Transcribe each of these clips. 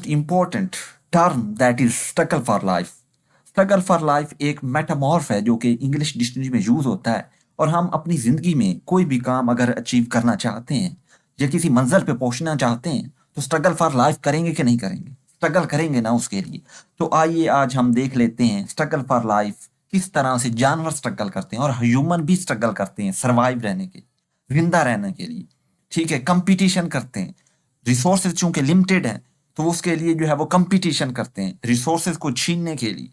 important term that is struggle for life. Struggle for life एक मेटामॉर्फ है जो कि इंग्लिश डिक्शनरी में यूज होता है। और हम अपनी जिंदगी में कोई भी काम अगर अचीव करना चाहते हैं या किसी मंजिल पे पहुंचना चाहते हैं तो स्ट्रगल फॉर लाइफ करेंगे कि नहीं करेंगे? स्ट्रगल करेंगे ना उसके लिए। तो आइए आज हम देख लेते हैं स्ट्रगल फॉर लाइफ किस तरह से जानवर स्ट्रगल करते हैं और ह्यूमन भी स्ट्रगल करते हैं सर्वाइव रहने के, जिंदा रहने के लिए। ठीक है, कंपटीशन करते हैं। रिसोर्सेज चूंकि लिमिटेड है तो उसके लिए जो है वो कंपटीशन करते हैं, रिसोर्सेज को छीनने के लिए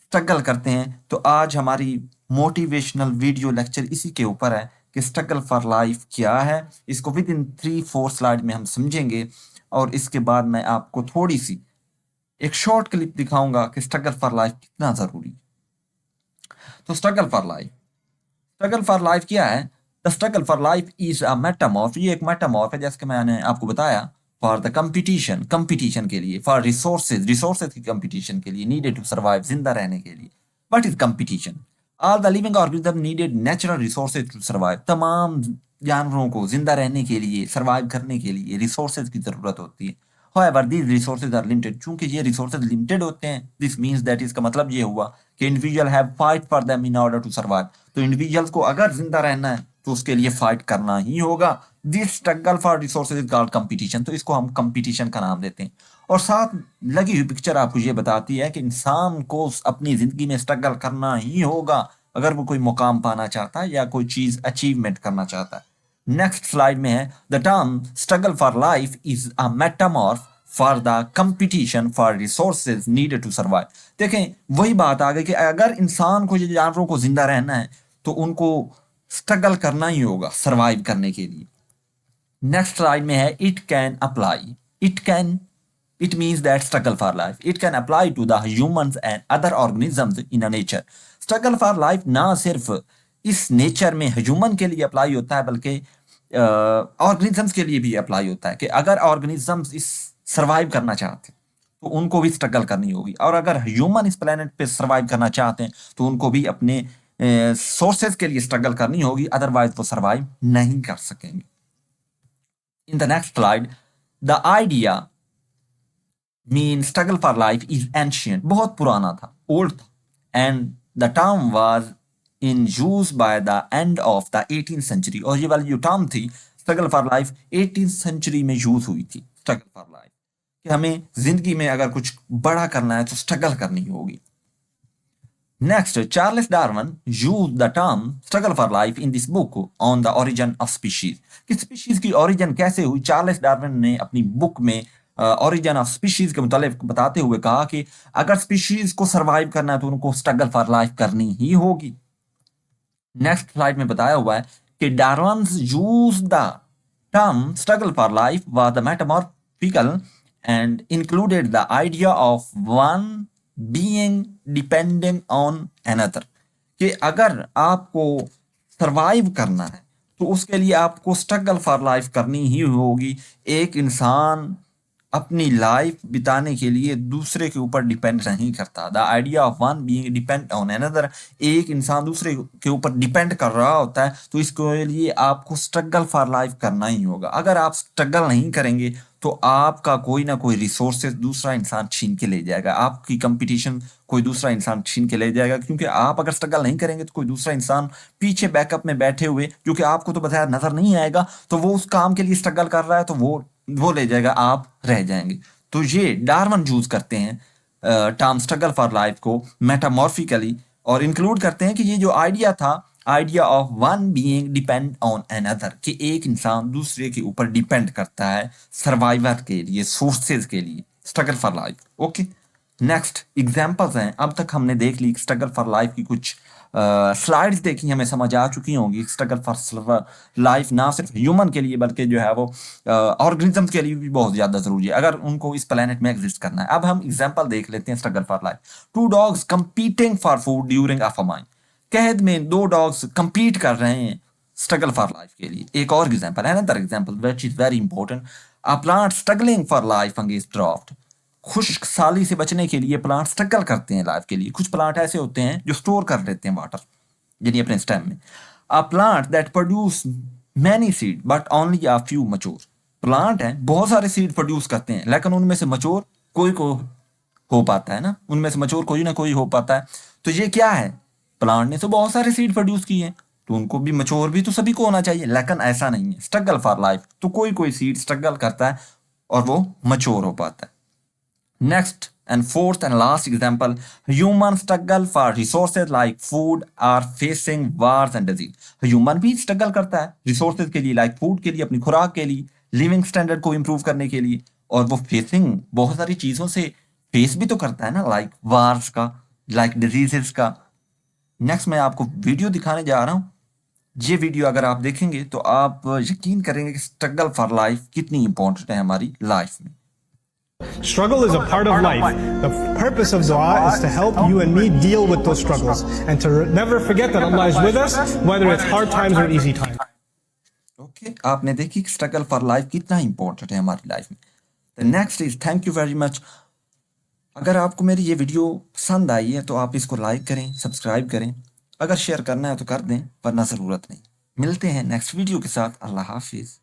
स्ट्रगल करते हैं। तो आज हमारी मोटिवेशनल वीडियो लेक्चर इसी के ऊपर है कि स्ट्रगल फॉर लाइफ क्या है। इसको विद इन 3-4 स्लाइड में हम समझेंगे और इसके बाद मैं आपको थोड़ी सी एक शॉर्ट क्लिप दिखाऊंगा कि स्ट्रगल फॉर लाइफ कितना जरूरी है। तो स्ट्रगल फॉर लाइफ क्या है? The struggle for life is a metaphor. ये एक मेटामॉर्फ है जैसे कि मैंने आपको बताया। फॉर द कंपटीशन के लिए, फॉर रिसोर्सेज की कंपटीशन के लिए, नीडेड टू सर्वाइव, जिंदा रहने के लिए। What is competition? All the living organism needed natural resources to survive. तमाम जानवरों को जिंदा रहने के लिए, सर्वाइव करने के लिए रिसोर्सेज की जरूरत होती है। However, these resources are limited. चूंकि ये resources limited होते हैं, this means that इसका मतलब ये हुआ कि individual have fight for them in order to survive. तो individuals को अगर जिंदा रहना है तो उसके लिए फाइट करना ही होगा। This struggle for resources is called competition. तो इसको हम competition का नाम देते हैं। और साथ लगी हुई पिक्चर आपको ये बताती है कि इंसान को अपनी जिंदगी में स्ट्रगल करना ही होगा अगर वो कोई मुकाम पाना चाहता है या कोई चीज अचीवमेंट करना चाहता है। नेक्स्ट स्लाइड में है the term struggle for life is a metaphor for the competition for resources needed to survive. देखें, वही बात आ गई कि अगर इंसान को, जानवरों को जिंदा रहना है तो उनको स्ट्रगल करना ही होगा सर्वाइव करने के लिए। नेक्स्ट स्लाइड में है it means that struggle for life it can apply to the humans and other organisms in nature. Struggle for life ना सिर्फ इस नेचर में ह्यूमन के लिए अप्लाई होता है बल्कि ऑर्गेनिजम्स के लिए भी अप्लाई होता है कि अगर ऑर्गेनिजम्स इस सर्वाइव करना चाहते हैं तो उनको भी स्ट्रगल करनी होगी। और अगर ह्यूमन इस प्लेनेट पे सर्वाइव करना चाहते हैं तो उनको भी अपने सोर्सेज के लिए स्ट्रगल करनी होगी, अदरवाइज वो सर्वाइव नहीं कर सकेंगे। In the next slide, the idea mean struggle for life is ancient. बहुत पुराना था, ओल्ड था। And the term was in use by the end of the 18th century. और ये वाली जो टर्म थी struggle for life 18th century में यूज हुई थी। स्ट्रगल फॉर लाइफ कि हमें जिंदगी में अगर कुछ बड़ा करना है तो स्ट्रगल करनी होगी। Next, Charles Darwin used the term struggle for life in this book on the origin of species. कि स्पीशीज की ओरिजिन कैसे हुई, चार्ल्स डार्विन ने अपनी बुक में ओरिजिन ऑफ स्पीशीज के मुतालिक बताते हुए कहा कि अगर स्पीशीज को सर्वाइव करना है तो उनको स्ट्रगल फॉर लाइफ करनी ही होगी। नेक्स्ट स्लाइड में बताया हुआ है कि Darwin used the term struggle for life was the metaphorical and included the idea of one being depending on another। कि अगर आपको सरवाइव करना है तो उसके लिए आपको स्ट्रगल फॉर लाइफ करनी ही होगी। एक इंसान अपनी लाइफ बिताने के लिए दूसरे के ऊपर डिपेंड नहीं करता। The idea of one being depend on another, एक इंसान दूसरे के ऊपर डिपेंड कर रहा होता है तो इसके लिए आपको स्ट्रगल फॉर लाइफ करना ही होगा। अगर आप स्ट्रगल नहीं करेंगे तो आपका कोई ना कोई रिसोर्सेज दूसरा इंसान छीन के ले जाएगा, आपकी कंपटीशन कोई दूसरा इंसान छीन के ले जाएगा। क्योंकि आप अगर स्ट्रगल नहीं करेंगे तो कोई दूसरा इंसान पीछे बैकअप में बैठे हुए, जो कि आपको तो बताया नजर नहीं आएगा, तो वो उस काम के लिए स्ट्रगल कर रहा है तो वो ले जाएगा, आप रह जाएंगे। तो ये डार्विन यूज करते हैं टर्म स्ट्रगल फॉर लाइफ को मेटामॉर्फिकली और इंक्लूड करते हैं कि ये जो आइडिया था, idea of one being depend on another, कि एक इंसान दूसरे के ऊपर डिपेंड करता है सर्वाइवर के लिए, सोर्सेज के लिए, struggle for life. Okay, next examples हैं। अब तक हमने देख ली स्ट्रगल फॉर लाइफ की कुछ स्लाइड्स देखी, हमें समझ आ चुकी होंगी। स्ट्रगल फॉर लाइफ ना सिर्फ ह्यूमन के लिए बल्कि जो है वो ऑर्गेनिजम्स के लिए भी बहुत ज्यादा जरूरी है अगर उनको इस प्लेनेट में एग्जिस्ट करना है। अब हम एग्जांपल देख लेते हैं struggle for life. 2 dogs competing for food during a famine। कैद में 2 डॉग्स कंपीट कर रहे हैं स्ट्रगल फॉर लाइफ के लिए। एक और example, another example which is very important, a plant struggling for life against draft. खुश्क साली से बचने के लिए प्लांट स्ट्रगल करते हैं लाइफ के लिए। कुछ प्लांट ऐसे होते हैं जो स्टोर कर लेते हैं वाटर, यानी अपने स्टेम में। A plant that produce many seed but only a few mature. Plant है बहुत सारे सीड प्रोड्यूस करते हैं, लेकिन उनमें से मचोर कोई को हो पाता है ना, उनमें से मचोर कोई ना कोई हो पाता है। तो ये क्या है, प्लांट ने तो बहुत सारे सीड प्रोड्यूस किए हैं, तो उनको भी मचोर भी तो सभी को होना चाहिए, लेकिन ऐसा नहीं है। स्ट्रगल फॉर लाइफ, तो कोई कोई सीड स्ट्रगल करता है और वो मचोर हो पाता है। Next and fourth and last example, human struggle for resources like food are facing wars and disease. Human भी struggle करता है resources के लिए, like food के लिए, अपनी खुराक के लिए, living standard को improve करने के लिए, और वो facing बहुत सारी चीज़ों से face भी तो करता है ना, like wars का, like diseases का। नेक्स्ट मैं आपको वीडियो दिखाने जा रहा हूँ। ये वीडियो अगर आप देखेंगे तो आप यकीन करेंगे कि स्ट्रगल फॉर लाइफ कितनी इंपॉर्टेंट है हमारी लाइफ में। Struggle is a part of life. The purpose of dua is to help you and me deal with those struggles and to never forget that Allah is with us, whether it's hard times or easy times. Okay, आपने देखी struggle for life कितना important है हमारी life में। The next is thank you very much. अगर आपको मेरी ये वीडियो पसंद आई है तो आप इसको लाइक करें, सब्सक्राइब करें, अगर शेयर करना है तो कर दें, वरना ज़रूरत नहीं। मिलते हैं नेक्स्ट वीडियो के साथ। अल्लाह हाफिज़।